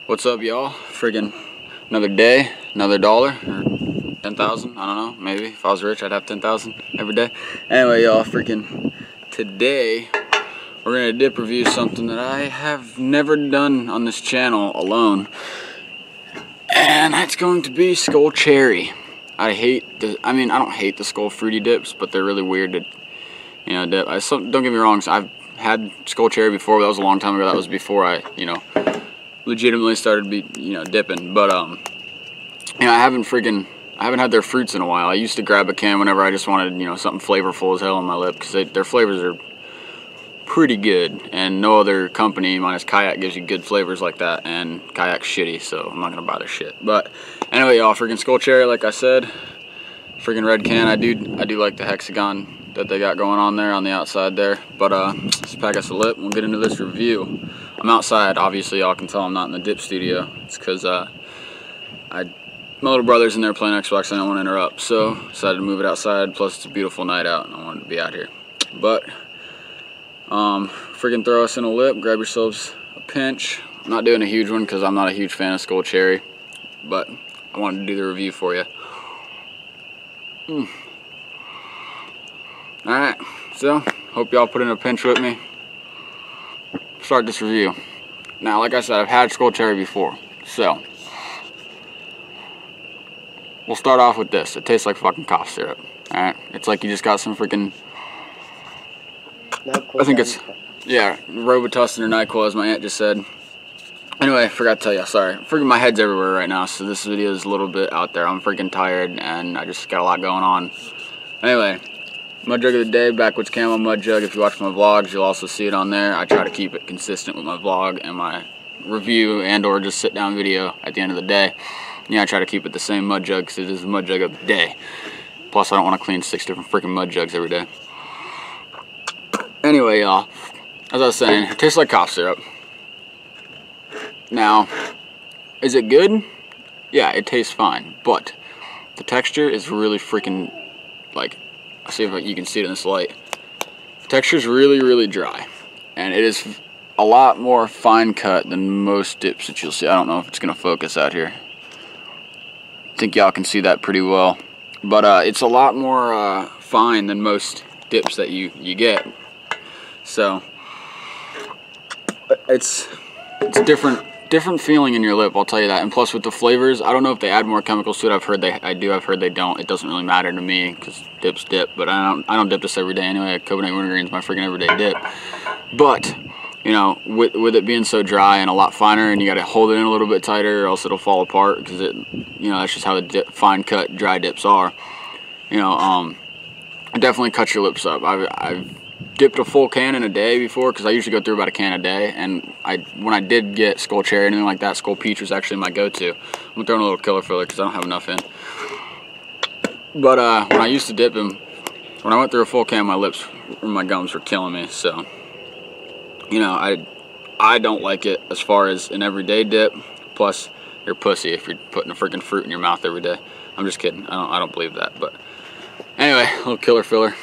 What's up, y'all? Friggin' another day, another dollar, or 10,000, I don't know, maybe. If I was rich, I'd have 10,000 every day. Anyway, y'all, freaking today, we're gonna dip review something that I have never done on this channel alone. And that's going to be Skoal Cherry. I don't hate the Skoal fruity dips, but they're really weird to, dip. Don't get me wrong, I've had Skoal Cherry before, but that was a long time ago. That was before I, legitimately started dipping. But I haven't had their fruits in a while. I used to grab a can whenever I just wanted, something flavorful as hell on my lip, because their flavors are pretty good, and no other company minus Kayak gives you good flavors like that, and Kayak's shitty, so I'm not gonna buy their shit. But anyway, y'all, freaking Skoal Cherry, like I said, freaking red can. I do like the hexagon that they got going on there on the outside there. But let's pack us a lip and we'll get into this review. I'm outside, obviously. Y'all can tell I'm not in the dip studio. It's because my little brother's in there playing Xbox and I don't want to interrupt, so decided to move it outside. Plus it's a beautiful night out and I wanted to be out here. But freaking throw us in a lip, grab yourselves a pinch. I'm not doing a huge one because I'm not a huge fan of Skoal Cherry, but I wanted to do the review for you. Alright, so hope y'all put in a pinch with me. Start this review. Now, like I said, I've had Skoal Cherry before, so we'll start off with this. It tastes like fucking cough syrup. Alright, it's like you just got some freaking, I think it's, yeah, Robitussin or NyQuil, as my aunt just said. Anyway, I forgot to tell you, sorry. Freaking my head's everywhere right now, so this video is a little bit out there. I'm freaking tired, and I just got a lot going on. Anyway, mud jug of the day, backwoods camo mud jug. If you watch my vlogs, you'll also see it on there. I try to keep it consistent with my vlog and my review and or just sit down video at the end of the day. Yeah, I try to keep it the same mud jug because it is the mud jug of the day. Plus, I don't want to clean 6 different freaking mud jugs every day. Anyway, y'all, as I was saying, it tastes like cough syrup. Now, is it good? Yeah, it tastes fine, but the texture is really freaking, like, I'll see if you can see it in this light. The texture is really, really dry, and it is a lot more fine cut than most dips that you'll see. I don't know if it's gonna focus out here. I think y'all can see that pretty well, but it's a lot more fine than most dips that you get. So it's different feeling in your lip, I'll tell you that. And plus with the flavors, I don't know if they add more chemicals to it. I've heard they don't. It doesn't really matter to me because dip's dip, but I don't dip this every day anyway. Copenhagen wintergreen is my freaking everyday dip. But with it being so dry and a lot finer, and you got to hold it in a little bit tighter or else it'll fall apart, because that's just how the fine cut dry dips are. It definitely cuts your lips up. I've dipped a full can in a day before, because I usually go through about a can a day, and when I did get Skoal Cherry or anything like that, Skoal Peach was actually my go-to. I'm throwing a little killer filler because I don't have enough in. But when I used to dip them, when I went through a full can, my lips and my gums were killing me. So I don't like it as far as an everyday dip. Plus, you're pussy if you're putting a freaking fruit in your mouth every day. I'm just kidding. I don't believe that. But anyway, a little killer filler.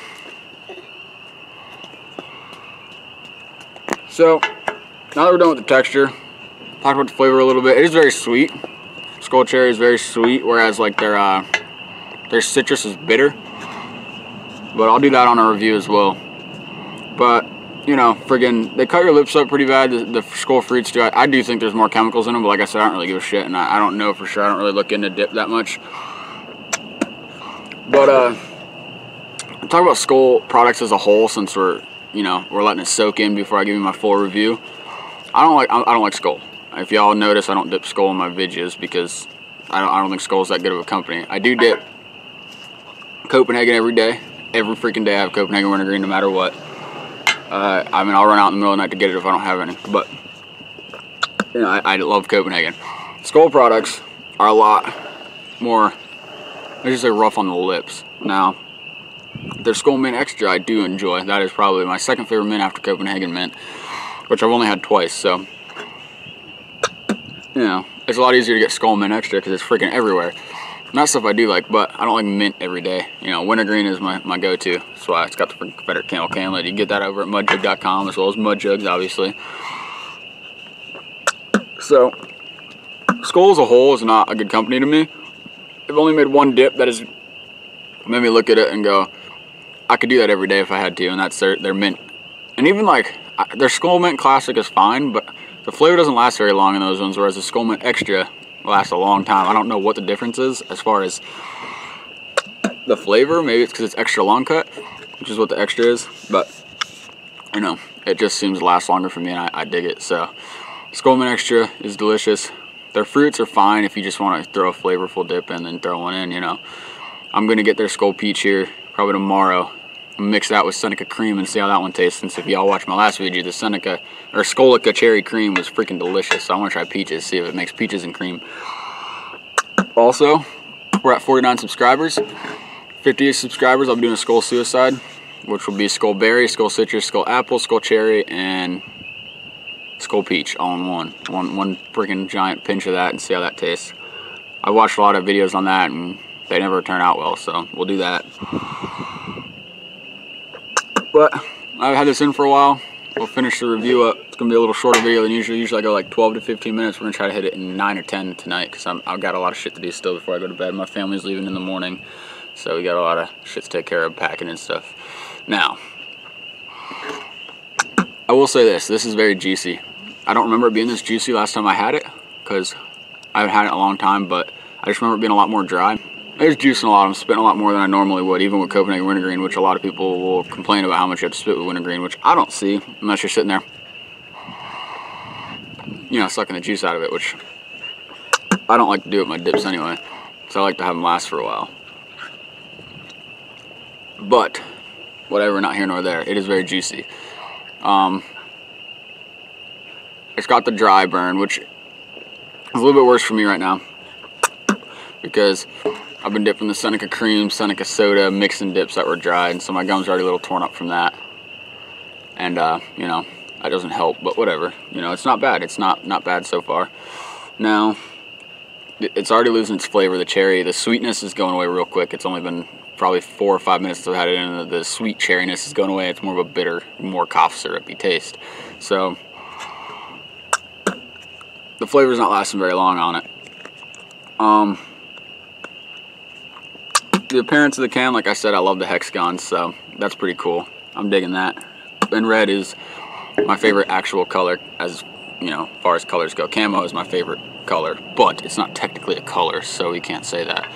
So, now that we're done with the texture, talk about the flavor a little bit. It is very sweet. Skoal Cherry is very sweet, whereas like their citrus is bitter. But I'll do that on a review as well. But, friggin', they cut your lips up pretty bad. The Skoal fruits do. I do think there's more chemicals in them, but like I said, I don't really give a shit, and I don't know for sure. I don't really look into dip that much. But, talk about Skoal products as a whole, since we're letting it soak in before I give you my full review. I don't like Skoal. If y'all notice, I don't dip Skoal in my videos because I don't think Skoal's that good of a company. I do dip Copenhagen every day. Every freaking day I have Copenhagen wintergreen, no matter what. I'll run out in the middle of the night to get it if I don't have any. But I love Copenhagen. Skoal products are a lot more, let's just say, rough on the lips. Now, their Skoal Mint Extra I do enjoy. That is probably my second favorite mint after Copenhagen Mint, which I've only had twice. So, it's a lot easier to get Skoal Mint Extra because it's freaking everywhere. And that stuff I do like, but I don't like mint every day. Wintergreen is my go-to. That's why it's got the freaking Confederate camel canlet. You can get that over at mudjug.com, as well as mud jugs, obviously. So, Skoal as a whole is not a good company to me. They've only made one dip that has made me look at it and go, I could do that every day if I had to, and that's their mint. And even like their Skoal Mint Classic is fine, but the flavor doesn't last very long in those ones, whereas the Skoal Mint Extra lasts a long time. I don't know what the difference is as far as the flavor. Maybe it's because it's extra long cut, which is what the extra is, but you know, it just seems to last longer for me, and I dig it. So Skoal Mint Extra is delicious. Their fruits are fine if you just want to throw a flavorful dip in and throw one in, you know. I'm going to get their Skoal Peach here probably tomorrow. Mix that with Seneca cream and see how that one tastes. Since if y'all watched my last video, the Seneca or Skolica cherry cream was freaking delicious. So I want to try peaches, see if it makes peaches and cream. Also, we're at 49 subscribers. 50 subscribers, I'll be doing a Skoal Suicide, which will be Skoal Berry, Skoal Citrus, Skoal Apple, Skoal Cherry, and Skoal Peach all in one. One freaking giant pinch of that and see how that tastes. I watched a lot of videos on that and they never turn out well, so we'll do that. But I've had this in for a while. We'll finish the review up. It's gonna be a little shorter video than usual. Usually I go like 12 to 15 minutes. We're gonna try to hit it in 9 or 10 tonight because I've got a lot of shit to do still before I go to bed. My family's leaving in the morning, so we got a lot of shit to take care of, packing and stuff. Now, I will say this is very juicy. I don't remember it being this juicy last time I had it because I haven't had it in a long time, but I just remember it being a lot more dry. There's juice in a lot. I'm spitting a lot more than I normally would, even with Copenhagen wintergreen, which a lot of people will complain about how much you have to spit with wintergreen, which I don't see unless you're sitting there, you know, sucking the juice out of it, which I don't like to do with my dips anyway, so I like to have them last for a while. But whatever, not here nor there. It is very juicy. It's got the dry burn, which is a little bit worse for me right now because I've been dipping the Seneca cream, Seneca soda, mixing dips that were dry, and so my gums are already a little torn up from that. And you know, that doesn't help, but whatever. You know, it's not bad. It's not bad so far. Now, it's already losing its flavor. The cherry, the sweetness is going away real quick. It's only been probably 4 or 5 minutes I've had it in. The sweet cherryness is going away. It's more of a bitter, more cough syrupy taste. So the flavor's not lasting very long on it. The appearance of the can, like I said, I love the hexagons, so that's pretty cool. I'm digging that. And red is my favorite actual color, as you know, as far as colors go. Camo is my favorite color, but it's not technically a color, so we can't say that.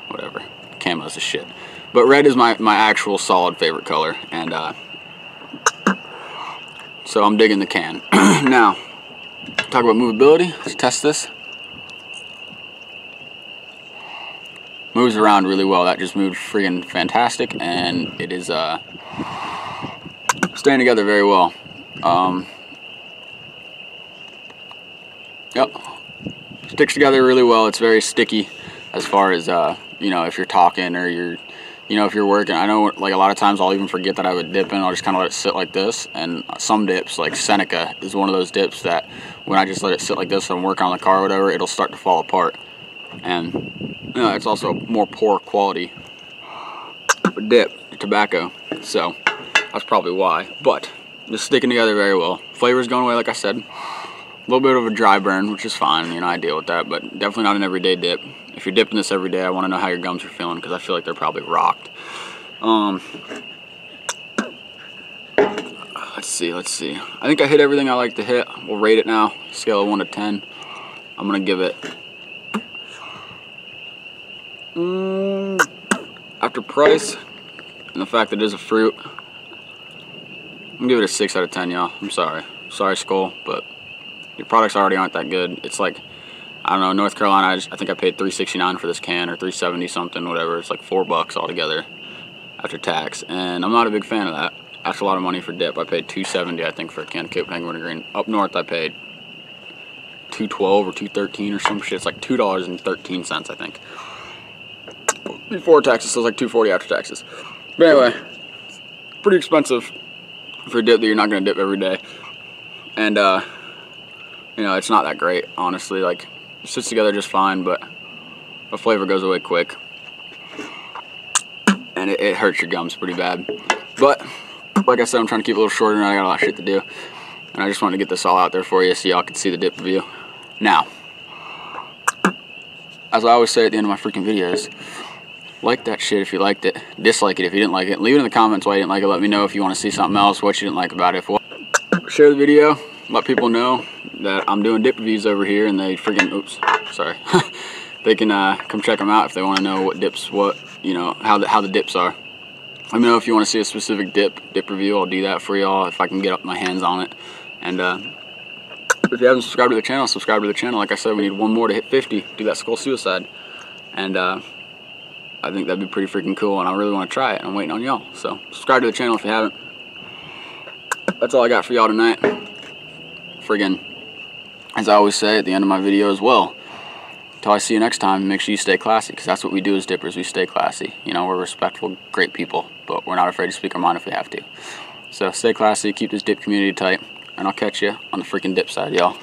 Whatever. Camo's a shit. But red is my actual solid favorite color, and so I'm digging the can. Now, talk about movability. Let's test this. Moves around really well. That just moved freaking fantastic, and it is staying together very well. Yep, sticks together really well. It's very sticky as far as you know, if you're talking or you're, you know, if you're working. I know like a lot of times I'll even forget that I would dip in. I'll just kind of let it sit like this, and some dips like Seneca is one of those dips that when I just let it sit like this and work on the car or whatever, it'll start to fall apart. And you know, it's also more poor quality dip, tobacco, so that's probably why. But it's sticking together very well. Flavor's going away, like I said. A little bit of a dry burn, which is fine, you know, I deal with that, but definitely not an everyday dip. If you're dipping this every day, I want to know how your gums are feeling, because I feel like they're probably rocked. Let's see. I think I hit everything I like to hit. We'll rate it now, scale of 1 to 10. I'm going to give it, after price and the fact that it is a fruit, I'm gonna give it a 6 out of 10, y'all. I'm sorry, Skoal, but your products already aren't that good. It's like, I don't know, North Carolina, I think I paid $3.69 for this can, or $3.70 something, whatever. It's like $4 altogether after tax, and I'm not a big fan of that. That's a lot of money for dip. I paid $2.70, I think, for a can of Copenhagen wintergreen. Up north, I paid $2.12 or $2.13 or some shit. It's like $2.13, I think. Before taxes, so it's like $2.40 after taxes. But anyway, pretty expensive for a dip that you're not going to dip every day. And, you know, it's not that great, honestly. Like, it sits together just fine, but the flavor goes away quick. And it hurts your gums pretty bad. But, like I said, I'm trying to keep it a little shorter, and I got a lot of shit to do. And I just wanted to get this all out there for you so y'all can see the dip view. Now, as I always say at the end of my freaking videos, like that shit if you liked it, dislike it if you didn't like it, leave it in the comments why you didn't like it. Let me know if you want to see something else, what you didn't like about it. Share the video, let people know that I'm doing dip reviews over here, and they freaking, oops, sorry, they can come check them out if they want to know what dips, you know, how the dips are. Let me know if you want to see a specific dip review. I'll do that for y'all if I can get up my hands on it. And if you haven't subscribed to the channel, subscribe to the channel. Like I said, we need one more to hit 50, do that Skoal suicide. And I think that'd be pretty freaking cool, and I really want to try it. I'm waiting on y'all. So subscribe to the channel if you haven't. That's all I got for y'all tonight. Friggin', as I always say at the end of my video as well, until I see you next time, make sure you stay classy, because that's what we do as dippers. We stay classy. You know, we're respectful, great people, but we're not afraid to speak our mind if we have to. So stay classy, keep this dip community tight, and I'll catch you on the freaking dip side, y'all.